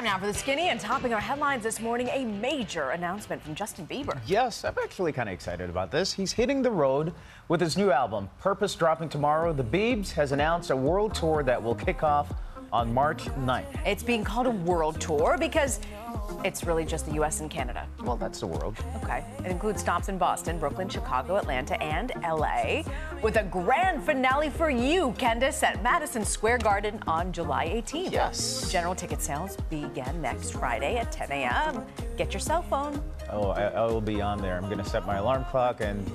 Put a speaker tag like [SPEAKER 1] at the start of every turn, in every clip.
[SPEAKER 1] Time now for the Skinny, and topping our headlines this morning, a major announcement from Justin Bieber.
[SPEAKER 2] Yes, I'm actually kind of excited about this. He's hitting the road with his new album, Purpose, dropping tomorrow. The Biebs has announced a world tour that will kick off on March 9th.
[SPEAKER 1] It's being called a world tour because it's really just the U.S. and Canada.
[SPEAKER 2] Well, that's the world.
[SPEAKER 1] Okay. It includes stops in Boston, Brooklyn, Chicago, Atlanta, and L.A., with a grand finale for you, Candace, at Madison Square Garden on July 18th.
[SPEAKER 2] Yes.
[SPEAKER 1] General ticket sales begin next Friday at 10 a.m. Get your cell phone.
[SPEAKER 2] Oh, I will be on there. I'm going to set my alarm clock and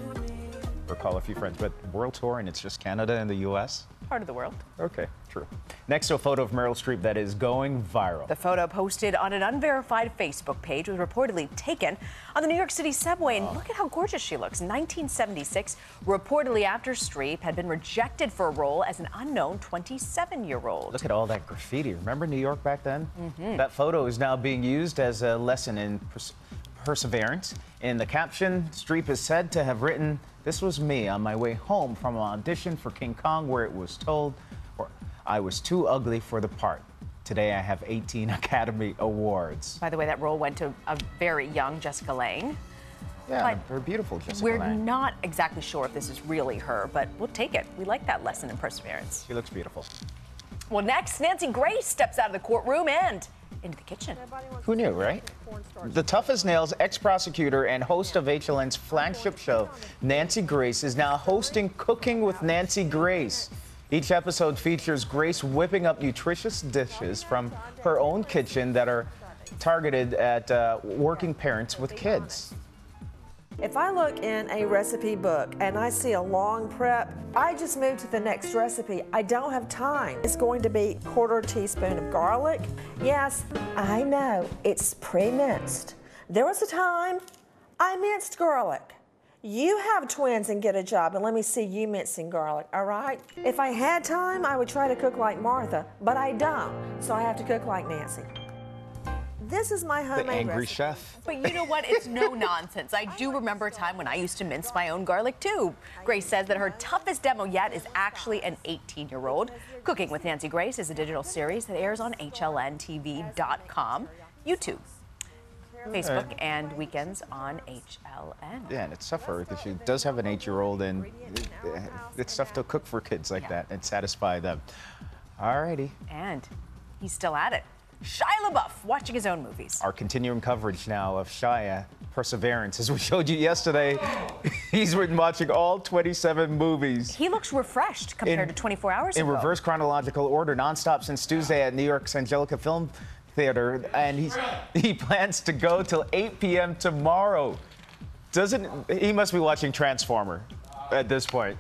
[SPEAKER 2] call a few friends. But world tour, and it's just Canada and the U.S.?
[SPEAKER 1] Part of the world.
[SPEAKER 2] Okay, true. Next to a photo of Meryl Streep that is going viral.
[SPEAKER 1] The photo posted on an unverified Facebook page was reportedly taken on the New York City subway. And look at how gorgeous she looks. 1976, reportedly after Streep had been rejected for a role as an unknown 27-year-old.
[SPEAKER 2] Look at all that graffiti. Remember New York back then? Mm-hmm. That photo is now being used as a lesson in perseverance. In the caption, Streep is said to have written, "This was me on my way home from an audition for King Kong where it was told I was too ugly for the part. Today I have 18 Academy Awards."
[SPEAKER 1] By the way, that role went to a very young Jessica Lange.
[SPEAKER 2] Yeah, very beautiful Jessica
[SPEAKER 1] We're
[SPEAKER 2] Lange.
[SPEAKER 1] not exactly sure if this is really her, but we'll take it. We like that lesson in perseverance.
[SPEAKER 2] She looks beautiful.
[SPEAKER 1] Well, next, Nancy Grace steps out of the courtroom and into the kitchen.
[SPEAKER 2] Who knew, right? The tough as nails ex-prosecutor and host of HLN's flagship show, Nancy Grace, is now hosting Cooking with Nancy Grace. Each episode features Grace whipping up nutritious dishes from her own kitchen that are targeted at working parents with kids.
[SPEAKER 3] If I look in a recipe book and I see a long prep, I just move to the next recipe. I don't have time. It's going to be a quarter teaspoon of garlic. Yes, I know, it's pre-minced. There was a time I minced garlic. You have twins and get a job, and let me see you mincing garlic, all right? If I had time, I would try to cook like Martha, but I don't, so I have to cook like Nancy. This is my homemade
[SPEAKER 2] The angry
[SPEAKER 3] recipe.
[SPEAKER 2] chef.
[SPEAKER 1] But you know what? It's no nonsense. I do remember a time when I used to mince my own garlic, too. Grace says that her toughest demo yet is actually an 18-year-old. Cooking with Nancy Grace is a digital series that airs on HLNTV.com, YouTube, Facebook, and weekends on HLN.
[SPEAKER 2] Yeah, and it's tough for her because she does have an 8-year-old, and it's tough to cook for kids like that and satisfy them. All righty.
[SPEAKER 1] And he's still at it. Shia LaBeouf watching his own movies.
[SPEAKER 2] Our continuing coverage now of Shia, Perseverance. As we showed you yesterday, he's been watching all 27 movies.
[SPEAKER 1] He looks refreshed compared to 24 hours ago.
[SPEAKER 2] In reverse chronological order, nonstop since Tuesday at New York's Angelica Film Theater, and he plans to go till 8 p.m. tomorrow. He must be watching Transformer at this point.